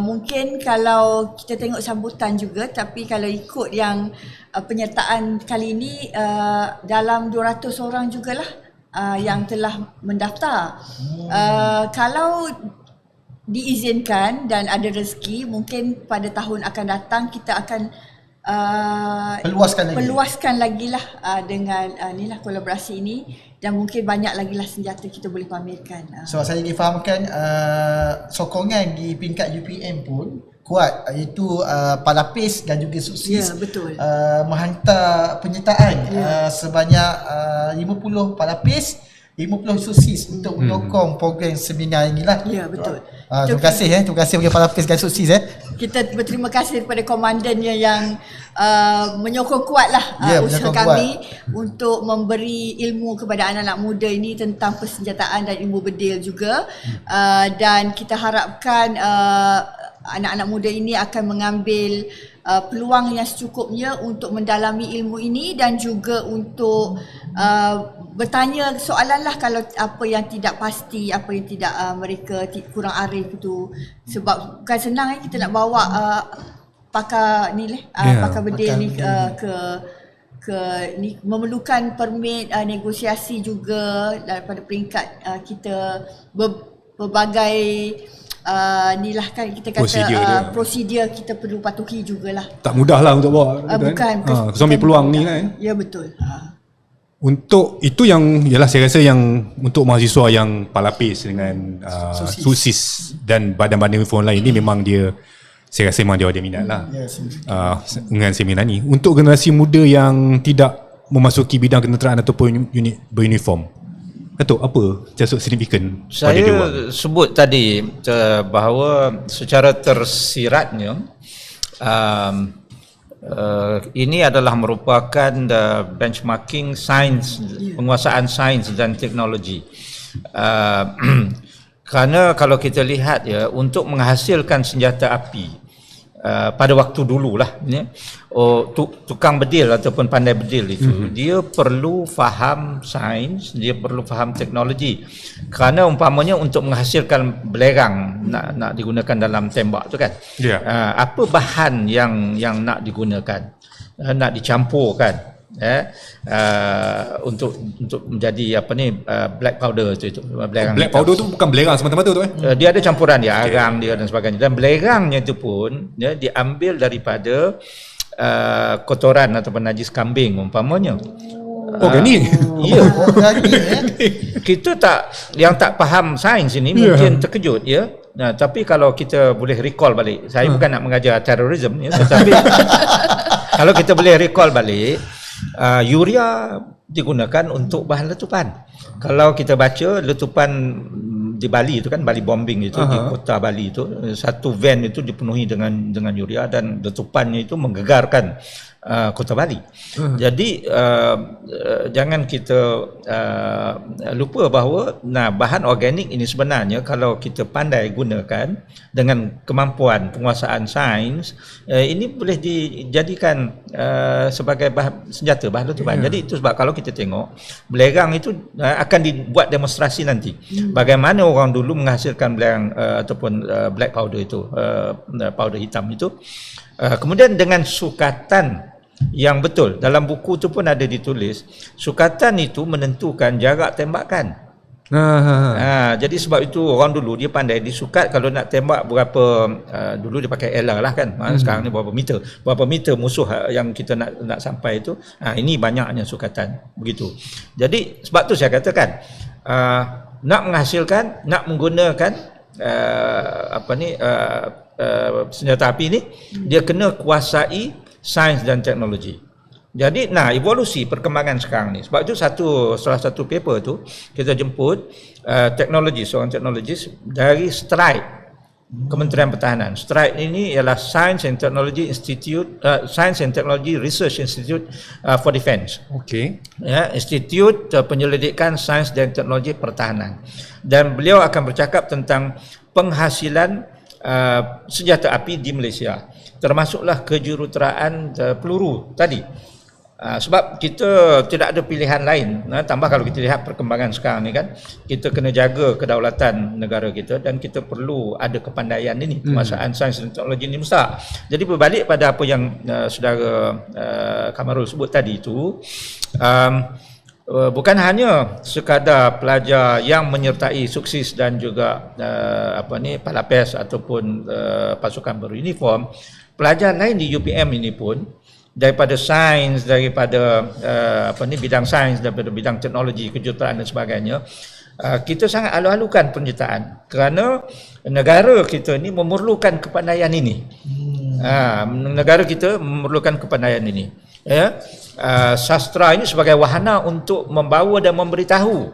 Mungkin kalau kita tengok sambutan juga, tapi kalau ikut yang penyertaan kali ini dalam 200 orang jugalah yang telah mendaftar. Kalau diizinkan dan ada rezeki, mungkin pada tahun akan datang kita akan peluaskan lagi lah dengan kolaborasi ini, dan mungkin banyak lagi lah senjata kita boleh pamerkan. So saya difahamkan sokongan di peringkat UPM pun kuat, iaitu Palapis dan juga Suksis menghantar penyertaan sebanyak 50 Palapis, 50 Suksis untuk menyokong program seminar inilah. Ya, betul. Terima kasih bagi Palapis dan Suksis. Kita berterima kasih kepada komandannya yang menyokong kuatlah usaha kami untuk memberi ilmu kepada anak-anak muda ini tentang persenjataan dan ilmu bedil juga. Dan kita harapkan anak-anak muda ini akan mengambil peluang yang secukupnya untuk mendalami ilmu ini, dan juga untuk bertanya soalan lah kalau apa yang tidak pasti, apa yang tidak mereka kurang arif itu. Sebab bukan senang kita nak bawa pakar ni pakar bedil ni ke ni, memerlukan permit negosiasi juga daripada peringkat kita berbagai ni lah kan kita kata prosedur kita perlu patuhi jugalah. Tak mudah lah untuk bawa. Bukan ambil peluang ni kan. Ya, betul. Untuk itu yang ialah saya rasa yang untuk mahasiswa yang Palapis dengan Suksis dan badan-badan inform lain ni, memang dia, saya rasa memang dia ada minat lah dengan seminar ni. Untuk generasi muda yang tidak memasuki bidang ketenteraan ataupun unit beruniform, Datuk, apa jasuk signifikan pada dia? Saya sebut tadi bahawa secara tersiratnya ini adalah merupakan benchmarking sains, penguasaan sains dan teknologi. Kerana kalau kita lihat untuk menghasilkan senjata api pada waktu dululah tukang bedil ataupun pandai bedil itu dia perlu faham sains, dia perlu faham teknologi. Kerana umpamanya untuk menghasilkan belerang nak digunakan dalam tembak tu kan, apa bahan yang nak digunakan, nak dicampurkan untuk menjadi black powder itu belerang. Black powder tu bukan belerang semata-mata tu dia ada campuran dia, arang dia dan sebagainya, dan belerangnya itu pun diambil daripada kotoran ataupun najis kambing umpamanya. Organik. Ya. Kita yang tak faham sains ini mungkin terkejut tapi kalau kita boleh recall balik, saya bukan nak mengajar terorisme tetapi kalau kita boleh recall balik, urea digunakan untuk bahan letupan. Kalau kita baca letupan di Bali itu kan, Bali bombing itu di kota Bali itu, satu van itu dipenuhi dengan urea, dan letupannya itu menggegarkan Kota Bali. Jadi jangan kita lupa bahawa bahan organik ini sebenarnya kalau kita pandai gunakan dengan kemampuan penguasaan sains, ini boleh dijadikan sebagai senjata, bahan letupan. Jadi itu sebab kalau kita tengok belerang itu akan dibuat demonstrasi nanti. Bagaimana orang dulu menghasilkan belerang ataupun black powder itu, powder hitam itu. Kemudian dengan sukatan yang betul, dalam buku tu pun ada ditulis, sukatan itu menentukan jarak tembakan. Jadi sebab itu orang dulu dia pandai disukat kalau nak tembak berapa, dulu dia pakai LR lah kan, sekarang ni berapa meter musuh yang kita nak sampai itu. Ini banyaknya sukatan begitu. Jadi sebab tu saya katakan nak menghasilkan, nak menggunakan senjata api ni, dia kena kuasai sains dan teknologi. Jadi evolusi perkembangan sekarang ni. Sebab itu salah satu paper tu kita jemput seorang teknologis dari STRIDE, Kementerian Pertahanan. STRIDE ini ialah Science and Technology Institute, Science and Technology Research Institute for Defence. Okey. Ya, Institut Penyelidikan Sains dan Teknologi Pertahanan. Dan beliau akan bercakap tentang penghasilan senjata api di Malaysia, termasuklah kejuruteraan peluru tadi. Sebab kita tidak ada pilihan lain, tambah kalau kita lihat perkembangan sekarang ni kan, kita kena jaga kedaulatan negara kita dan kita perlu ada kepandaian ini, penguasaan sains dan teknologi ini besar. Jadi berbalik pada apa yang saudara Kamarul sebut tadi itu, bukan hanya sekadar pelajar yang menyertai suksis dan juga palapes ataupun pasukan beruniform, pelajar lain di UPM ini pun daripada sains, daripada bidang sains, daripada bidang teknologi, kejuruteraan dan sebagainya, kita sangat alu-alukan penyertaan kerana negara kita ni memerlukan kepandaian ini. Negara kita memerlukan kepandaian ini. Ya, sastra ini sebagai wahana untuk membawa dan memberitahu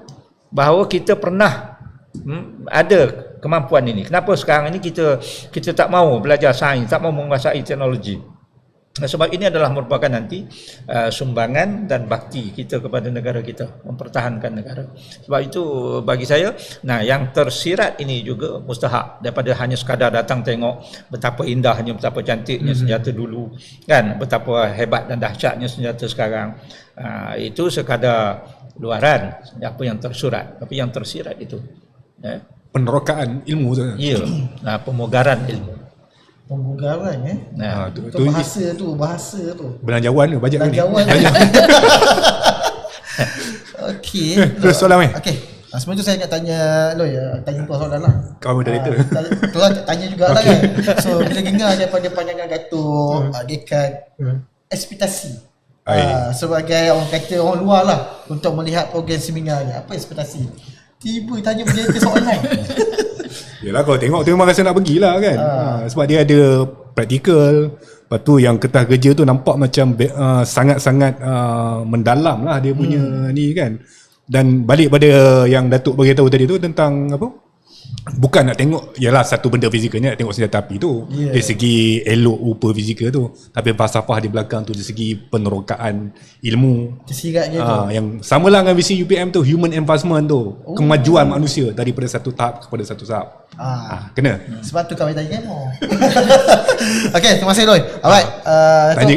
bahawa kita pernah ada kemampuan ini. Kenapa sekarang ini kita tak mau belajar sains, tak mau menguasai teknologi? Sebab ini adalah merupakan nanti sumbangan dan bakti kita kepada negara kita, mempertahankan negara. Sebab itu bagi saya, yang tersirat ini juga mustahak, daripada hanya sekadar datang tengok betapa indahnya, betapa cantiknya senjata dulu kan, betapa hebat dan dahsyatnya senjata sekarang. Itu sekadar luaran apa yang tersurat, tapi yang tersirat itu penerokaan ilmu tu. Ya, pemugaran ilmu. Pembugaran tu bahasa tu. Belanjawan ke bajet ni? Okey. Terus soalan weh. Okey. Sebelum tu saya nak tanya Loy, tanya kau soalan lah. Kau moderator. Tu lah tanya jugalah kan. So bila dengar daripada pandangan Datuk Gekan, ekspektasi sebagai orang kata orang luar lah untuk melihat program seminar ni, apa ekspektasi? Tiba tanya moderator soalan. Yelah, kau tengok tu memang rasa nak pergilah kan. Sebab dia ada praktikal. Lepas tu yang ketah kerja tu nampak macam sangat-sangat mendalam lah dia punya ni kan. Dan balik pada yang Datuk beritahu tadi tu tentang apa, bukan nak tengok yalah satu benda fizikalnya, nak tengok senjata api tu dari segi elok rupa fizikal tu, tapi falsafah di belakang tu dari segi penerokaan ilmu tersiratnya tu yang samalah dengan visi UPM tu, human advancement tu, kemajuan manusia daripada satu tahap kepada satu tahap. Kena sebab tu kau tanya demo. Okey, terima kasih Loy. Alright,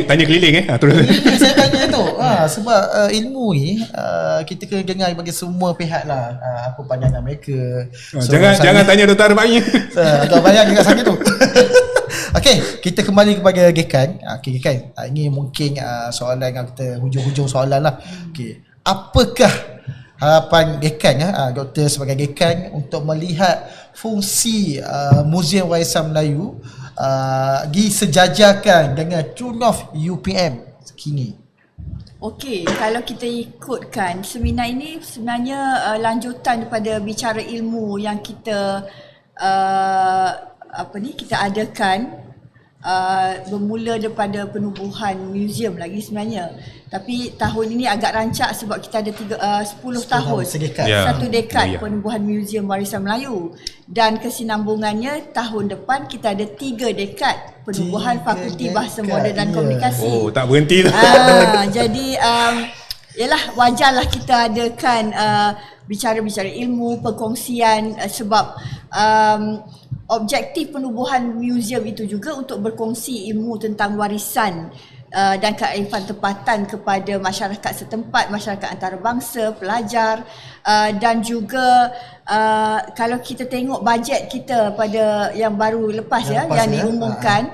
tanya keliling terus. Ini saya tanya tu sebab ilmu ni kita kena dengar bagi semua pihak lah, apa pandangan mereka. Jangan tanya Dr. Arba'in. Agak banyak dekat sana tu. Okey, kita kembali kepada Gekan. Okey Gekan, ini mungkin soalan yang kita hujung-hujung soalan lah. Okey, apakah harapan Gekan doktor sebagai Gekan untuk melihat fungsi Muzium Warisan Melayu disejajarkan dengan True North UPM kini? Okey, kalau kita ikutkan seminar ini sebenarnya lanjutan daripada bicara ilmu yang kita kita adakan bermula daripada penubuhan muzium lagi sebenarnya. Tapi tahun ini agak rancak sebab kita ada 10 tahun. Satu dekad penubuhan Muzium Warisan Melayu. Dan kesinambungannya tahun depan kita ada 3 dekad Penubuhan Fakulti Bahasa Moden dan Komunikasi. Oh, tak berhenti lah. Jadi yalah wajarlah kita adakan bicara-bicara ilmu, perkongsian sebab objektif penubuhan muzium itu juga untuk berkongsi ilmu tentang warisan dan kearifan tempatan kepada masyarakat setempat, masyarakat antarabangsa, pelajar dan juga kalau kita tengok bajet kita pada yang baru lepas yang diumumkan,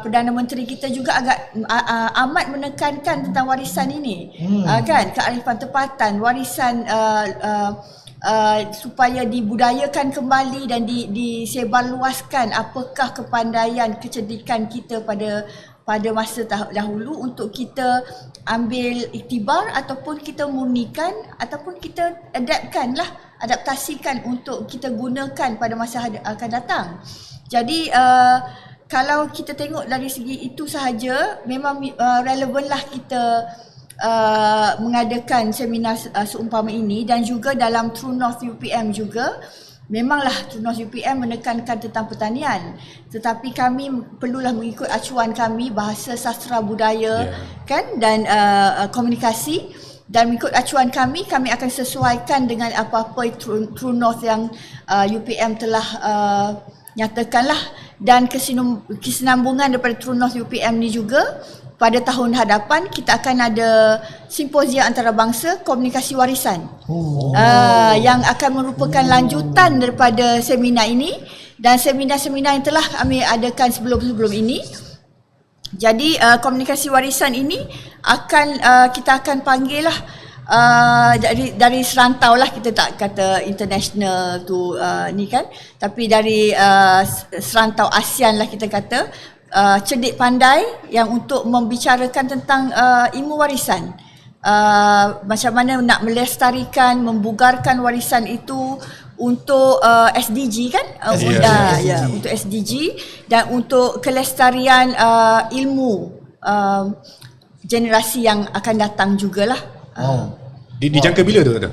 Perdana Menteri kita juga agak amat menekankan tentang warisan ini, kan, kearifan tempatan, warisan supaya dibudayakan kembali dan disebarluaskan apakah kepandaian, kecerdikan kita pada masa dahulu untuk kita ambil iktibar ataupun kita murnikan ataupun kita adaptasikan untuk kita gunakan pada masa akan datang. Jadi kalau kita tengok dari segi itu sahaja, memang relevanlah kita mengadakan seminar seumpama ini, dan juga dalam True North UPM juga memanglah True North UPM menekankan tentang pertanian, tetapi kami perlulah mengikut acuan kami bahasa sastra budaya kan, dan komunikasi, dan mengikut acuan kami akan sesuaikan dengan apa-apa True North yang UPM telah nyatakanlah, dan kesinambungan daripada True North UPM ni juga pada tahun hadapan kita akan ada simposia antarabangsa komunikasi warisan yang akan merupakan lanjutan daripada seminar ini dan seminar-seminar yang telah kami adakan sebelum-sebelum ini. Jadi komunikasi warisan ini akan kita akan panggil lah dari serantau lah, kita tak kata international tu ni kan, tapi dari serantau ASEAN lah kita kata, cerdik pandai yang untuk membicarakan tentang ilmu warisan, macam mana nak melestarikan, membugarkan warisan itu untuk SDG kan, untuk SDG dan untuk kelestarian ilmu generasi yang akan datang jugalah. Dijangka bila tu kata?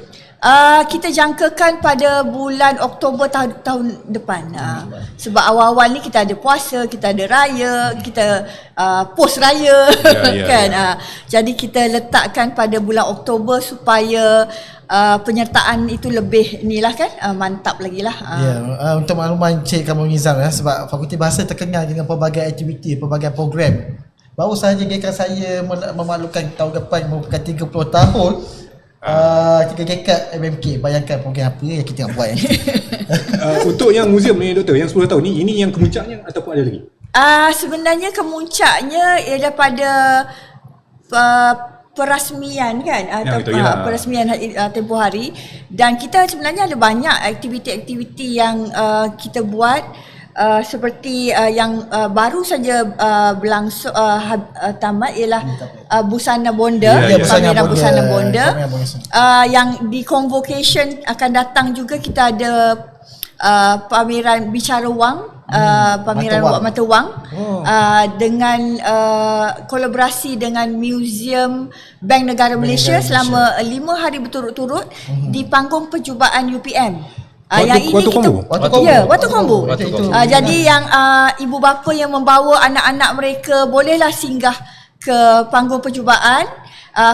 Kita jangkakan pada bulan Oktober tahun depan. Sebab awal-awal ni kita ada puasa, kita ada raya, kita post raya kan. Jadi kita letakkan pada bulan Oktober supaya penyertaan itu lebih inilah kan, mantap lagi lah. Untuk makluman Cik Kamal Nizam sebab Fakulti Bahasa terkenal dengan pelbagai aktiviti, pelbagai program. Baru sahaja GK saya memaklumkan tahun depan merupakan 30 tahun 3 dekad MMK. Bayangkan program apa yang kita nak buat ni. Untuk yang muzium ni Doktor, yang 10 tahun ni, ini yang kemuncaknya ataupun ada lagi? Sebenarnya kemuncaknya ialah pada perasmian kan, atau perasmian tempoh hari, dan kita sebenarnya ada banyak aktiviti-aktiviti yang kita buat. Seperti yang baru saja berlangsung tamat ialah Busana Bonda, pameran Busana Bonda, yang di convocation akan datang juga kita ada pameran Bicara Wang, pameran Mata Wang, dengan kolaborasi dengan Museum Bank Negara Malaysia selama 5 hari berturut-turut di panggung percubaan UPM. Waktu kombo. Jadi yang ibu bapa yang membawa anak-anak mereka bolehlah singgah ke panggung percubaan.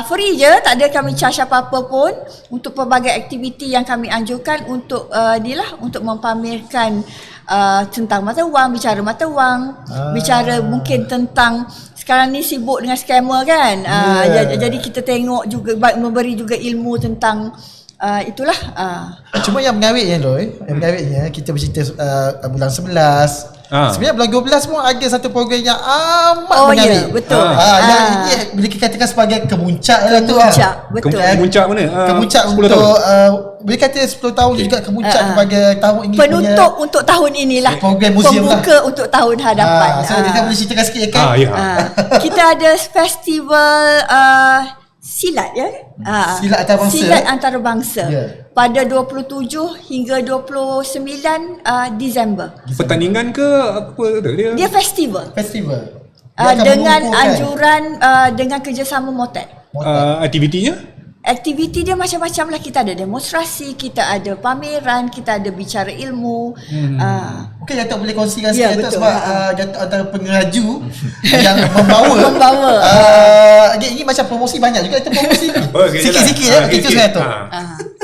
Free je, tak ada kami charge apa-apa pun untuk pelbagai aktiviti yang kami anjurkan untuk untuk mempamerkan tentang mata wang, bicara mata wang, bicara mungkin tentang sekarang ni sibuk dengan scammer kan. Jadi kita tengok juga, memberi juga ilmu tentang itulah. Cuma yang mengaritnya kita bercerita bulan 11. Sebenarnya bulan 12 pun ada satu program yang amat menarik. Betul. Yang ini boleh dikatakan sebagai kemuncak lah tu. Betul. Kemuncak mana? Kemuncak 10 untuk boleh kata 10 tahun juga kemuncak kepada tahun ini. Penutup untuk tahun inilah. Program muzium lah. Pembuka untuk tahun hadapan. So dia boleh ceritakan sikit kan? Kita ada festival silat silat antarabangsa. Silat antarabangsa pada 27 hingga 29 Disember. Pertandingan ke apa dia? Dia festival. Dia Dengan anjuran dengan kerjasama Motet. Aktivitinya? aktiviti dia macam-macam lah. Kita ada demonstrasi, kita ada pameran, kita ada bicara ilmu. Mungkin Datuk boleh kongsikan Ya, sikit Datuk, betul. sebab Datuk antara pengeraju yang membawa. Ini macam promosi banyak juga itu promosi ni. Sikit-sikit ya. Itu saya Datuk.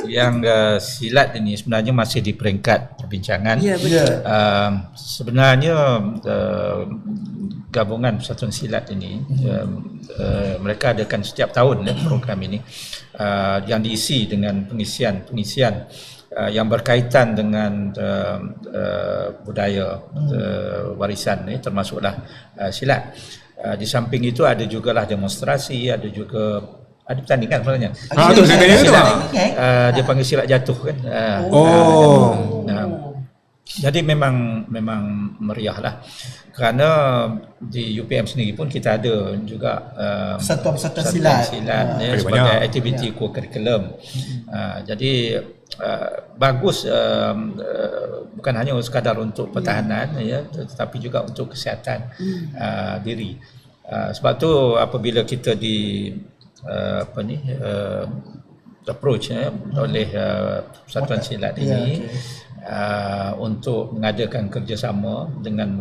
Yang silat ini sebenarnya masih di peringkat perbincangan. Ya, betul. Sebenarnya gabungan Persatuan Silat ini mereka adakan setiap tahun program ini yang diisi dengan pengisian yang berkaitan dengan budaya warisan ni, termasuklah silat. Di samping itu ada jugalah demonstrasi, ada juga ada pertandingan sebenarnya. Tu saya tanya tu. Dia panggil silat jatuh kan. Jadi memang meriah lah. Kerana di UPM sendiri pun kita ada juga Persatuan silat Banyak. sebagai aktiviti co-curriculum. Jadi bagus, bukan hanya sekadar untuk pertahanan tetapi juga untuk kesihatan diri. Sebab tu apabila kita approach oleh Persatuan Silat ini untuk mengadakan kerjasama dengan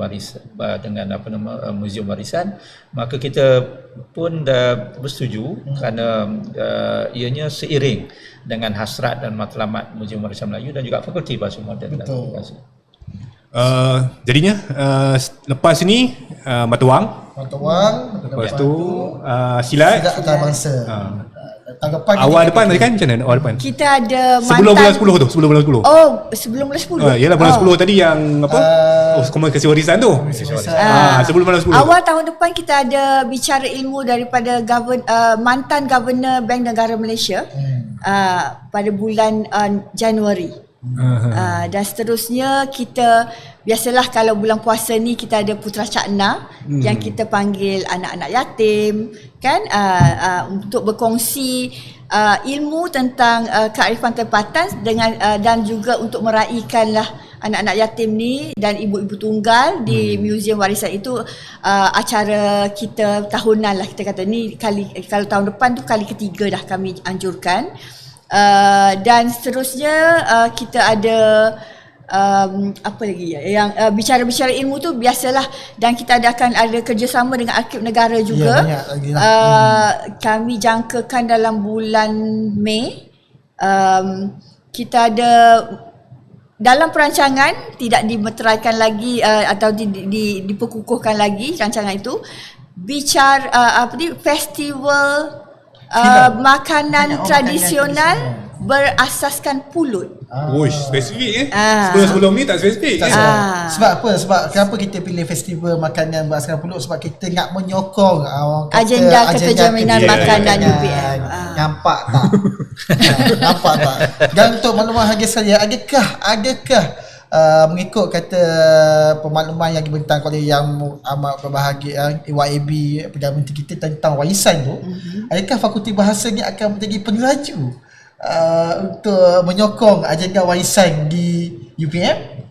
Muzium Warisan, maka kita pun bersetuju kerana ianya seiring dengan hasrat dan matlamat Muzium Warisan Melayu dan juga Fakulti Bahasa Moden dan Komunikasi. Jadinya lepas ni mata wang, lepas tu silat. Silat antarabangsa. Tanggapan Awal depan tadi kan macam mana awal depan? Kita ada Sebelum bulan 10 tu, sebelum bulan 10. Oh, sebelum bulan 10. Yalah bulan 10 tadi yang apa? Komunikasi warisan tu. Sebelum bulan 10. Awal tahun depan kita ada bicara ilmu daripada mantan Governor Bank Negara Malaysia pada bulan Januari. Dan seterusnya kita biasalah kalau bulan puasa ni kita ada Putra Cakna yang kita panggil anak-anak yatim kan, untuk berkongsi ilmu tentang kearifan tempatan dengan dan juga untuk meraihkanlah anak-anak yatim ni dan ibu-ibu tunggal di Muzium Warisan itu. Acara kita tahunan lah, kita kata ni kalau tahun depan tu kali ketiga dah kami anjurkan. Dan seterusnya kita ada apa lagi yang bicara-bicara ilmu tu biasalah, dan kita akan ada kerjasama dengan Arkib Negara juga. banyak lagi lah. Kami jangkakan dalam bulan Mei. Kita ada dalam perancangan tidak dimeteraikan lagi atau diperkukuhkan lagi rancangan itu, bicara festival makanan tradisional berasaskan pulut. Spesifik sebelum ni tak spesifik. Sebab apa? Sebab kenapa kita pilih festival makanan berasaskan pulut? Sebab kita nak menyokong agenda keterjaminan makanan UPM. Nampak tak? Nampak tak? Dan untuk makluman harga sekalian, adakah mengikut kata pemakluman yang dibentang oleh Yang Amat Berbahagia YAB Perdana Menteri kita tentang warisan tu, adakah Fakulti Bahasa ni akan menjadi pengeraju untuk menyokong agenda warisan di UPM?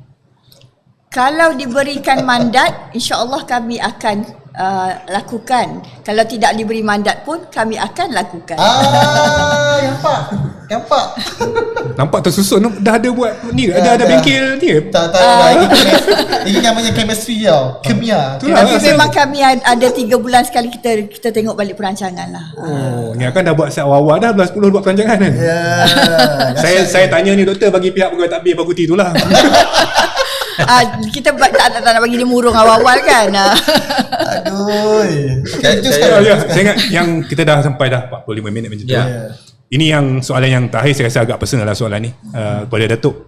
Kalau diberikan mandat, insya-Allah kami akan lakukan. Kalau tidak diberi mandat pun kami akan lakukan. Nampak? Nampak tersusun dah ada buat ni, ada bengkel ni. Tak, ini namanya chemistry tau. Kimia. Tapi memang kami ada 3 bulan sekali kita tengok balik perancangan lah. Ni akan dah buat set awal dah bulan 10 buat perancangan kan. Saya tanya ni doktor bagi pihak pegawai tadbir fakulti tu lah. Kita tak nak bagi dia murung awal-awal kan. Aduh. Saya ingat yang kita dah sampai dah 45 minit macam tu. Ini yang soalan yang terakhir, saya rasa agak personal lah soalan ni kepada Datuk.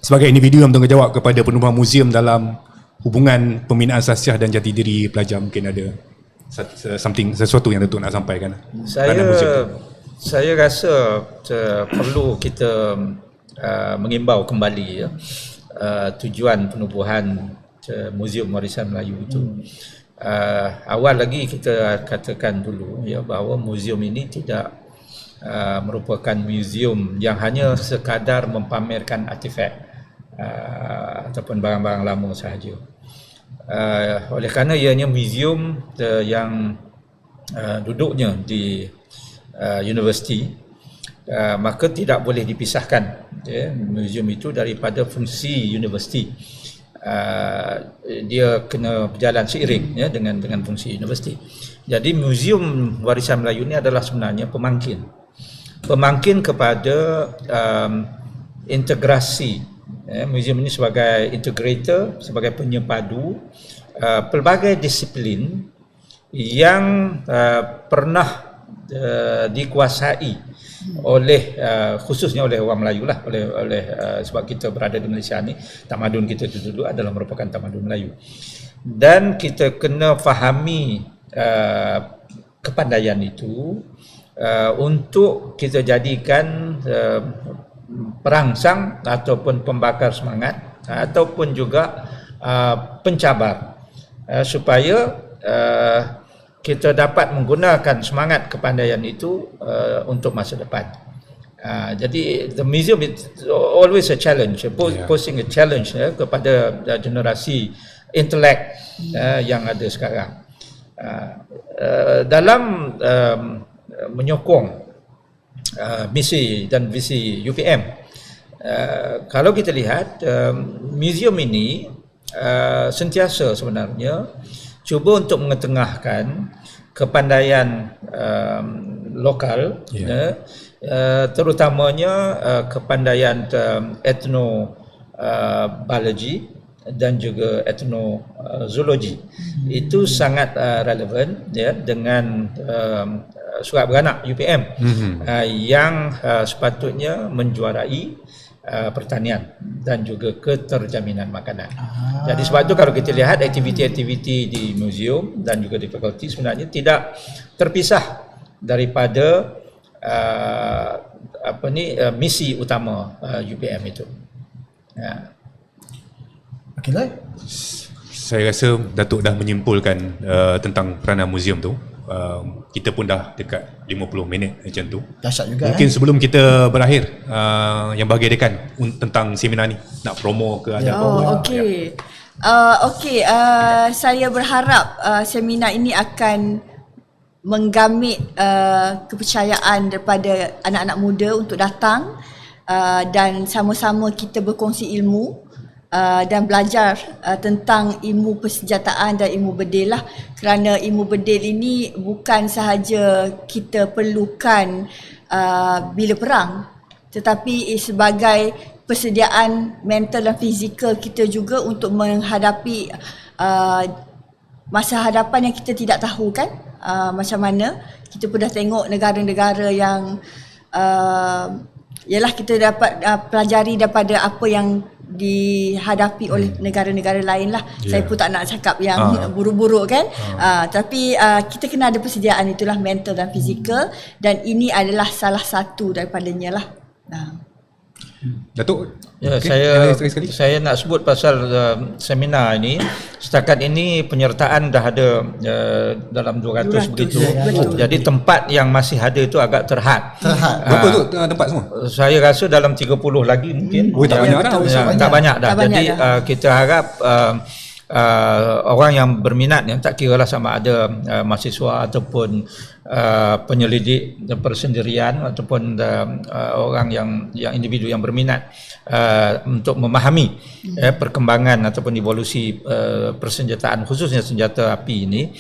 Sebagai individu yang bertanggungjawab kepada penubuhan muzium dalam hubungan pembinaan sasiah dan jati diri pelajar, mungkin ada sesuatu yang Datuk nak sampaikan. Saya rasa perlu kita mengimbau kembali tujuan penubuhan Muzium Warisan Melayu itu. Awal lagi kita katakan dulu bahawa muzium ini tidak merupakan muzium yang hanya sekadar mempamerkan artifak ataupun barang-barang lama sahaja. Oleh kerana ianya muzium yang duduknya di universiti, maka tidak boleh dipisahkan muzium itu daripada fungsi universiti. Dia kena berjalan seiring dengan fungsi universiti. Jadi Muzium Warisan Melayu ini adalah sebenarnya pemangkin kepada integrasi. Muzium ini sebagai integrator, sebagai penyepadu pelbagai disiplin yang pernah dikuasai oleh khususnya oleh orang Melayu lah, oleh sebab kita berada di Malaysia ni, tamadun kita itu dulu adalah merupakan tamadun Melayu, dan kita kena fahami kepandaian itu untuk kita jadikan perangsang ataupun pembakar semangat ataupun juga pencabar supaya kita dapat menggunakan semangat kepandaian itu untuk masa depan. Jadi the museum is always a challenge, posing a challenge kepada generasi intelek yang ada sekarang. Dalam menyokong misi dan visi UPM, kalau kita lihat museum ini sentiasa sebenarnya cuba untuk mengetengahkan kepandaian lokal, terutamanya kepandaian etnobiologi dan juga etnozoologi. Itu sangat relevan dengan surat beranak UPM yang sepatutnya menjuarai pertanian dan juga keterjaminan makanan. Jadi sebab itu kalau kita lihat aktiviti-aktiviti di muzium dan juga di fakulti sebenarnya tidak terpisah daripada misi utama UPM itu. Okeylah. Saya rasa Datuk dah menyimpulkan tentang peranan muzium tu. Kita pun dah dekat 50 minit macam tu. Dahsyat juga. Mungkin sebelum kita berakhir, yang bagi dekan sentang seminar ni, nak promo ke ada apa? Okey. Saya berharap seminar ini akan menggamit kepercayaan daripada anak-anak muda untuk datang dan sama-sama kita berkongsi ilmu dan belajar tentang ilmu persenjataan dan ilmu bedil lah, kerana ilmu bedil ini bukan sahaja kita perlukan bila perang, tetapi sebagai persediaan mental dan fizikal kita juga untuk menghadapi masa hadapan yang kita tidak tahu kan macam mana. Kita pun dah tengok negara-negara yang ialah kita dapat pelajari daripada apa yang dihadapi oleh negara-negara lain lah. Saya pun tak nak cakap yang buruk-buruk kan. Tapi kita kena ada persediaan itulah, mental dan fizikal, dan ini adalah salah satu daripadanya lah. Datuk, saya nak sebut pasal seminar ini. Setakat ini penyertaan dah ada dalam 200 begitu. Jadi tempat yang masih ada itu agak terhad. Berapa tu tempat semua? Saya rasa dalam 30 lagi mungkin. Tak banyak dah. Tak banyak dah. Jadi kita harap orang yang berminat, yang tak kira lah sama ada mahasiswa ataupun penyelidik persendirian ataupun orang yang individu yang berminat untuk memahami perkembangan ataupun evolusi persenjataan khususnya senjata api ini,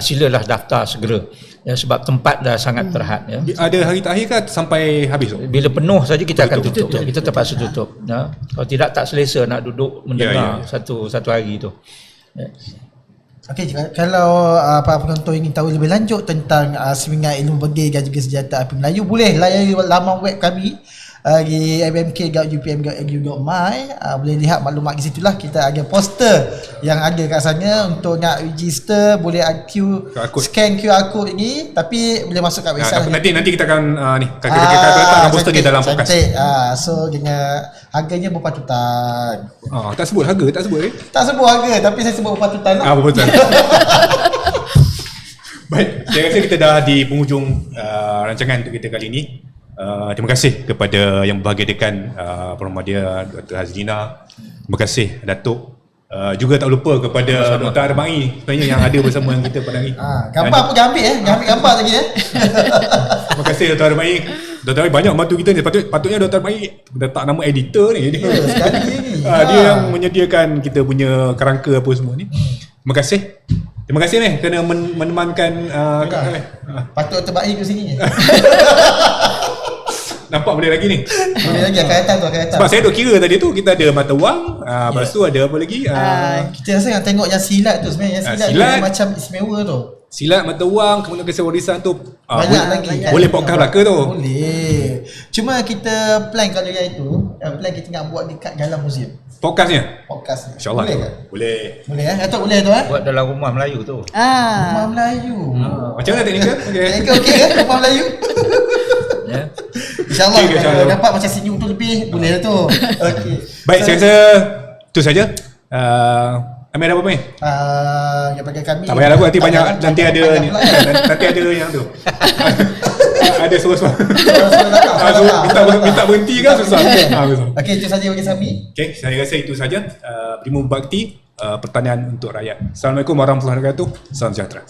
silalah daftar segera sebab tempat dah sangat terhad. Ada hari terakhir ke sampai habis? Bila penuh saja kita akan tutup. Kita terpaksa tutup. Kalau tidak tak selesa nak duduk mendengar satu hari itu. Okey, kalau para penonton ingin tahu lebih lanjut tentang seminar ilmu bedil dan juga senjata api Melayu, boleh layari laman web kami di mmk.upm.edu.my. Boleh lihat maklumat di situlah. Kita ada poster yang ada kat sana. Untuk nak register boleh scan QR code ini, tapi boleh masuk kat website. Nanti kita akan kita letakkan poster di dalam podcast. So dengan harganya berpatutan. Tak sebut harga, tak sebut Tak sebut harga, tapi saya sebut berpatutan lah. Berpatutan. Baik, saya rasa kita dah di penghujung rancangan untuk kita kali ini. Terima kasih kepada yang berbahagia dekan Pemuda Dr. Hazlina. Terima kasih Datuk. Juga tak lupa kepada Dr. Armai sebenarnya yang ada bersama kita pada hari. Gambar apa ambil ambil gambar lagi Terima kasih Dr. Armai. Dr. Baik banyak bantu kita ni. Patutnya Dr. Baik letak nama editor ni. Ya, sekali ni. Dia yang menyediakan kita punya kerangka apa semua ni. Terima kasih. Terima kasih ni kerana menemankan Patut terbaik ke sini. nampak boleh lagi ni. Boleh lagi akan datang. Sebab saya duk kira tadi tu kita ada mata wang, lepas tu ada apa lagi? Kita rasa yang tengok yang silat tu sebenarnya, yang silat silat. tu macam istimewa tu. Silat, mata wang, kemudian kisah warisan tu Banyak lagi kan. boleh podcast belaka tu. Boleh. Cuma kita plan kalau yang itu, plan kita nak buat dekat dalam museum. Podcastnya? Podcast ni. InsyaAllah. Boleh ke? Boleh. Boleh Datuk boleh tu Buat dalam rumah Melayu tu. Rumah Melayu. Macam mana teknikal? Okey kan rumah Melayu? Ya. InsyaAllah Okey, kalau insyaAllah. dapat macam senyum tu lebih, boleh lah tu. Okey. Baik, saya rasa itu saja. Amir ada apa ni? Daripada kami. Tak payah lagu, nanti banyak, nanti ada ni. Nanti ada yang tu. Ada suara-suara. Minta berhenti kan susah. Okey, itu saja bagi Sami. Okey, saya rasa itu saja. Prima Bakti, pertanian untuk rakyat. Assalamualaikum warahmatullahi wabarakatuh. Salam sejahtera.